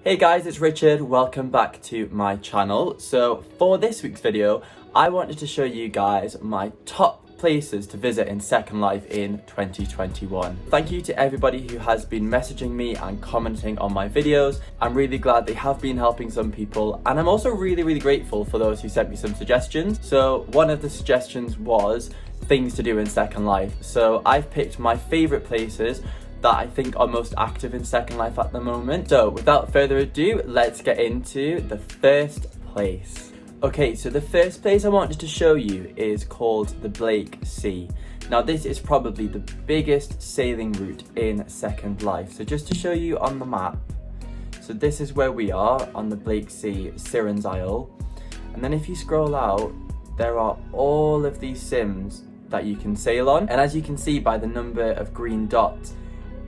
Hey guys, it's Richard. Welcome back to my channel. So for this week's video, I wanted to show you guys my top places to visit in Second Life in 2021. Thank you to everybody who has been messaging me and commenting on my videos. I'm really glad they have been helping some people, and I'm also really grateful for those who sent me some suggestions. So one of the suggestions was things to do in Second Life. So I've picked my favorite places that I think are most active in Second Life at the moment. So without further ado, let's get into the first place. Okay, so the first place I wanted to show you is called the Blake Sea. Now this is probably the biggest sailing route in Second Life. So just to show you on the map, so this is where we are on the Blake Sea, Siren's Isle. And then if you scroll out, there are all of these sims that you can sail on. And as you can see by the number of green dots,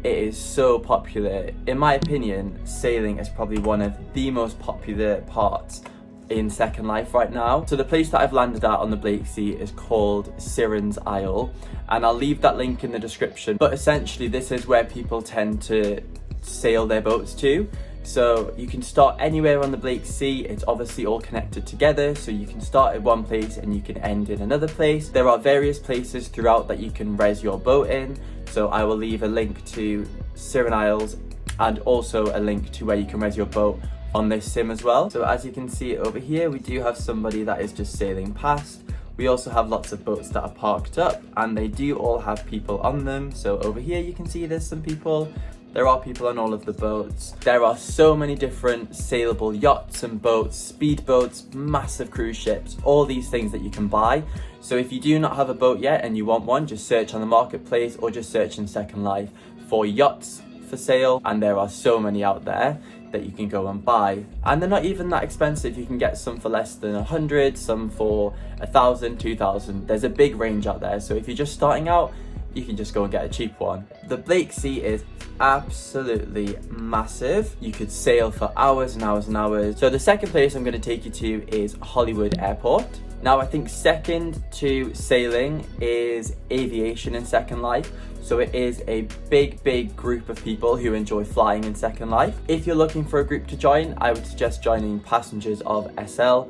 it is so popular. In my opinion, sailing is probably one of the most popular parts in Second Life right now. So the place that I've landed at on the Blake Sea is called Siren's Isle, and I'll leave that link in the description. But essentially this is where people tend to sail their boats to. So you can start anywhere on the Blake Sea. It's obviously all connected together, so you can start at one place and you can end in another place. There are various places throughout that you can res your boat in, so I will leave a link to Siren Isles and also a link to where you can res your boat on this sim as well. So as you can see over here, we do have somebody that is just sailing past. We also have lots of boats that are parked up, and they do all have people on them. So over here you can see there's some people. There are people on all of the boats. There are so many different sailable yachts and boats, speedboats, massive cruise ships, all these things that you can buy. So if you do not have a boat yet and you want one, just search on the marketplace or just search in Second Life for yachts for sale. And there are so many out there that you can go and buy. And they're not even that expensive. You can get some for less than 100, some for 1,000, 2,000. There's a big range out there. So if you're just starting out, you can just go and get a cheap one. The Blake Sea is absolutely massive. You could sail for hours and hours and hours. So the second place I'm going to take you to is Hollywood Airport. Now I think second to sailing is Aviation in Second Life. So it is a big group of people who enjoy flying in Second Life. If you're looking for a group to join, I would suggest joining Passengers of SL.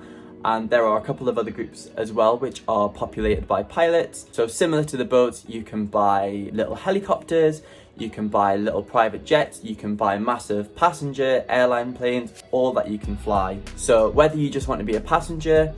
And there are a couple of other groups as well which are populated by pilots. So similar to the boats, you can buy little helicopters, you can buy little private jets, you can buy massive passenger airline planes, all that you can fly. So whether you just want to be a passenger,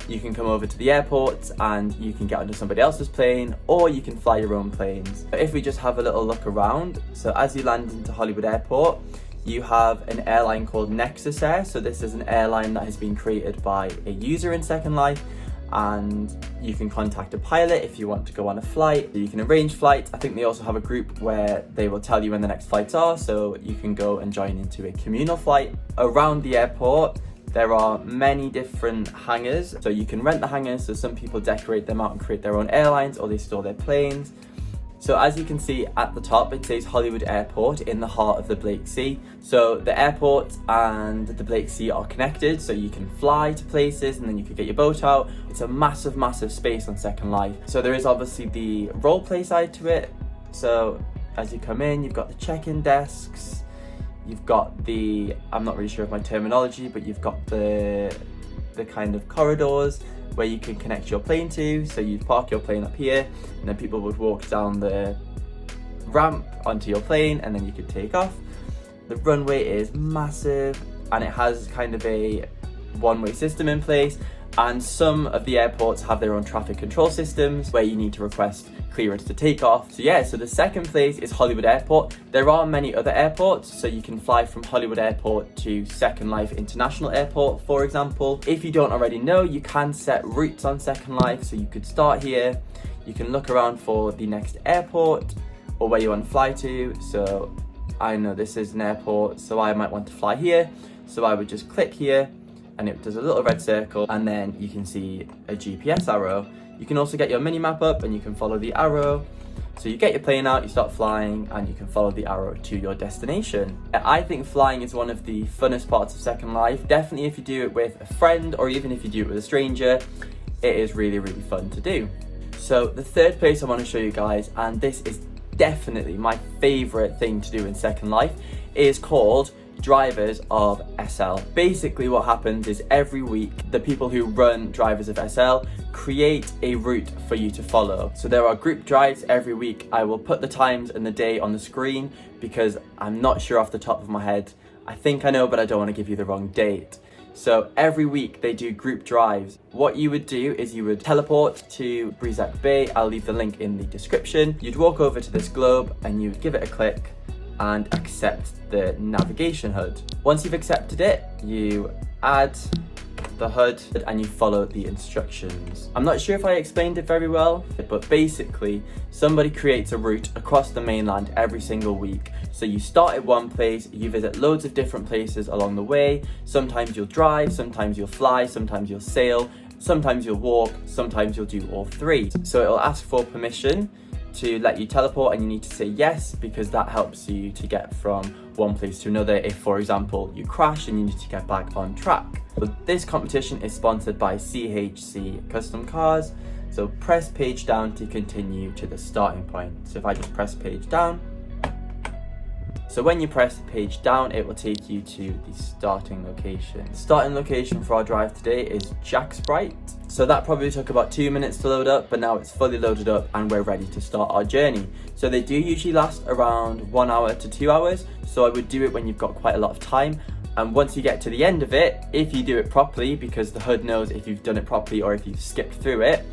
you can come over to the airport and you can get onto somebody else's plane, or you can fly your own planes. If we just have a little look around, so as you land into Hollywood Airport, you have an airline called Nexus Air. So this is an airline that has been created by a user in Second Life, and you can contact a pilot if you want to go on a flight. You can arrange flights. I think they also have a group where they will tell you when the next flights are, so you can go and join into a communal flight. Around the airport, there are many different hangars. So you can rent the hangars, so some people decorate them out and create their own airlines, or they store their planes. So as you can see at the top, it says Hollywood Airport in the heart of the Blake Sea. So the airport and the Blake Sea are connected, so you can fly to places and then you can get your boat out. It's a massive space on Second Life. So there is obviously the roleplay side to it. So as you come in, you've got the check-in desks. You've got the, I'm not really sure of my terminology, but you've got the kind of corridors where you can connect your plane to. So you'd park your plane up here, and then people would walk down the ramp onto your plane, and then you could take off. The runway is massive, and it has kind of a one-way system in place, and some of the airports have their own traffic control systems where you need to request clearance to take off. So yeah, so the second place is Hollywood Airport. There are many other airports, so you can fly from Hollywood Airport to Second Life International Airport, for example. If you don't already know, you can set routes on Second Life, so you could start here, you can look around for the next airport or where you want to fly to. So I know this is an airport, so I might want to fly here, so I would just click here and it does a little red circle, and then you can see a GPS arrow. You can also get your mini map up and you can follow the arrow. So you get your plane out, you start flying, and you can follow the arrow to your destination. I think flying is one of the funnest parts of Second Life. Definitely if you do it with a friend, or even if you do it with a stranger, it is really fun to do. So the third place I want to show you guys, and this is definitely my favorite thing to do in Second Life, is called drivers of SL. Basically what happens is every week the people who run drivers of SL create a route for you to follow. So there are group drives every week. I will put the times and the day on the screen because I'm not sure off the top of my head. I think I know, but I don't want to give you the wrong date. So every week they do group drives. What you would do is you would teleport to Breezac Bay. I'll leave the link in the description. You'd walk over to this globe and you'd give it a click and accept the navigation HUD. Once you've accepted it, you add the HUD and you follow the instructions. I'm not sure if I explained it very well, but basically somebody creates a route across the mainland every single week. So you start at one place, you visit loads of different places along the way. Sometimes you'll drive, sometimes you'll fly, sometimes you'll sail, sometimes you'll walk, sometimes you'll do all three. So it'll ask for permission to let you teleport, and you need to say yes because that helps you to get from one place to another if, for example, you crash and you need to get back on track. But this competition is sponsored by CHC Custom Cars, so press page down to continue to the starting point. So if I just press page down, so when you press page down, it will take you to the starting location. The starting location for our drive today is Jack's Bright. So that probably took about 2 minutes to load up, but now it's fully loaded up and we're ready to start our journey. So they do usually last around 1 hour to 2 hours. So I would do it when you've got quite a lot of time. And once you get to the end of it, if you do it properly, because the HUD knows if you've done it properly or if you've skipped through it,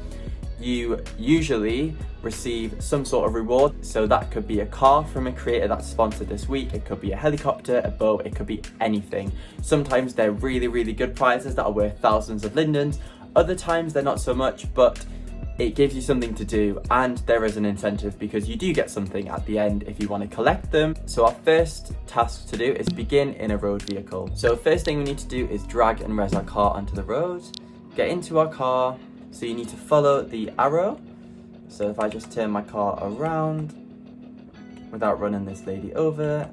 you usually receive some sort of reward. So that could be a car from a creator that's sponsored this week. It could be a helicopter, a boat, it could be anything. Sometimes they're really, really good prizes that are worth thousands of lindens. Other times they're not so much, but it gives you something to do, and there is an incentive because you do get something at the end if you want to collect them. So our first task to do is begin in a road vehicle. So first thing we need to do is drag and res our car onto the road, get into our car. So you need to follow the arrow. So if I just turn my car around without running this lady over.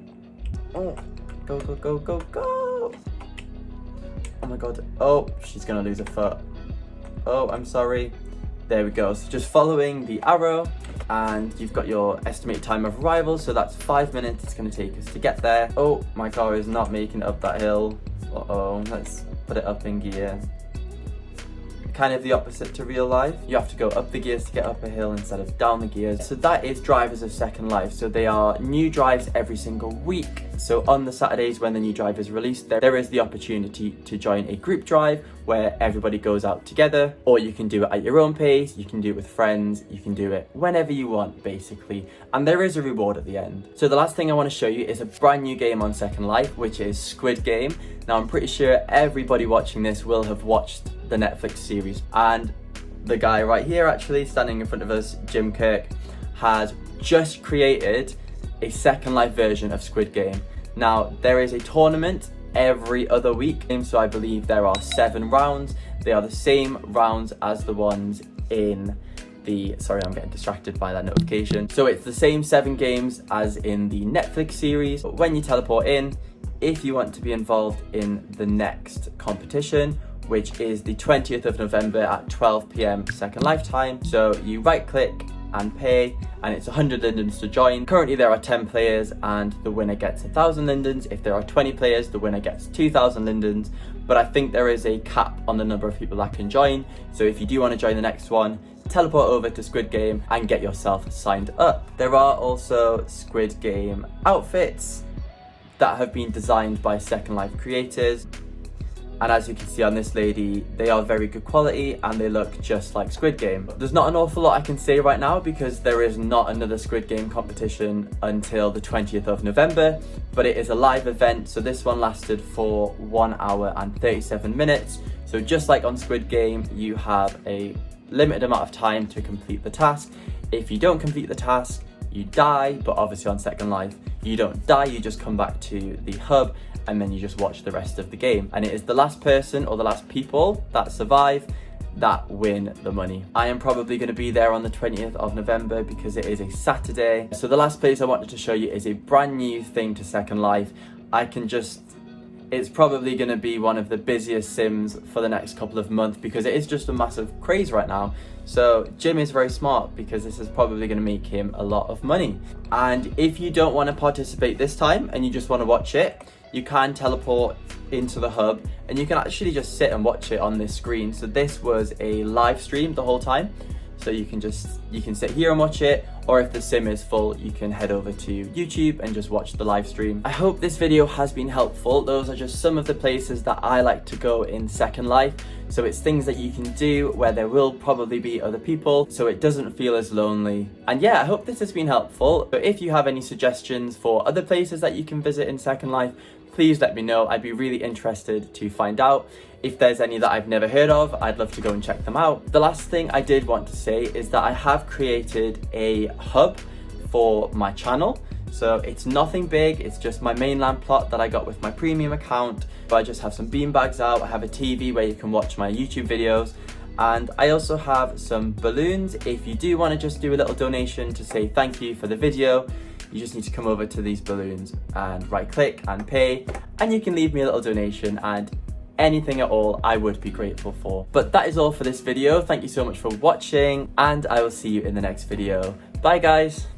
Oh, go, go, go, go, go. Oh my God. Oh, she's gonna lose a foot. Oh, I'm sorry. There we go. So just following the arrow, and you've got your estimated time of arrival. So that's 5 minutes it's gonna take us to get there. Oh, my car is not making it up that hill. Uh-oh, let's put it up in gear. Kind of the opposite to real life. You have to go up the gears to get up a hill instead of down the gears. So that is drivers of Second Life. So they are new drives every single week. So on the Saturdays when the new drive is released, there is the opportunity to join a group drive where everybody goes out together, or you can do it at your own pace, you can do it with friends, you can do it whenever you want basically, and there is a reward at the end. So the last thing I want to show you is a brand new game on Second Life, which is Squid Game. Now I'm pretty sure everybody watching this will have watched the Netflix series, and the guy right here actually standing in front of us, Jim Kirk, has just created a Second Life version of Squid Game. Now there is a tournament every other week, so I believe there are 7 rounds. They are the same rounds as the ones in the, sorry, I'm getting distracted by that notification. So it's the same 7 games as in the Netflix series. But when you teleport in, if you want to be involved in the next competition, which is the 20th of November at 12 PM Second Life time. So you right click and pay, and it's 100 lindens to join. Currently there are 10 players and the winner gets 1,000 lindens. If there are 20 players, the winner gets 2,000 lindens. But I think there is a cap on the number of people that can join. So if you do want to join the next one, teleport over to Squid Game and get yourself signed up. There are also Squid Game outfits that have been designed by Second Life creators. And as you can see on this lady, they are very good quality and they look just like Squid Game. There's not an awful lot I can say right now because there is not another Squid Game competition until the 20th of November, but it is a live event. So this one lasted for 1 hour and 37 minutes. So just like on Squid Game, you have a limited amount of time to complete the task. If you don't complete the task, you die, but obviously on Second Life, you don't die, you just come back to the hub and then you just watch the rest of the game. And it is the last person or the last people that survive that win the money. I am probably going to be there on the 20th of November because it is a Saturday. So the last place I wanted to show you is a brand new thing to Second Life. It's probably going to be one of the busiest sims for the next couple of months because it is just a massive craze right now. So Jim is very smart because this is probably going to make him a lot of money. And if you don't want to participate this time and you just want to watch it, you can teleport into the hub and you can actually just sit and watch it on this screen. So this was a live stream the whole time. So you can sit here and watch it, or if the sim is full, you can head over to YouTube and just watch the live stream. I hope this video has been helpful. Those are just some of the places that I like to go in Second Life. So it's things that you can do where there will probably be other people, so it doesn't feel as lonely. And yeah, I hope this has been helpful. But if you have any suggestions for other places that you can visit in Second Life, please let me know. I'd be really interested to find out. If there's any that I've never heard of, I'd love to go and check them out. The last thing I did want to say is that I have created a hub for my channel. So it's nothing big, it's just my mainland plot that I got with my premium account. But I just have some beanbags out, I have a TV where you can watch my YouTube videos. And I also have some balloons. If you do want to just do a little donation to say thank you for the video, you just need to come over to these balloons and right click and pay, and you can leave me a little donation, and anything at all I would be grateful for. But that is all for this video. Thank you so much for watching, and I will see you in the next video. Bye guys.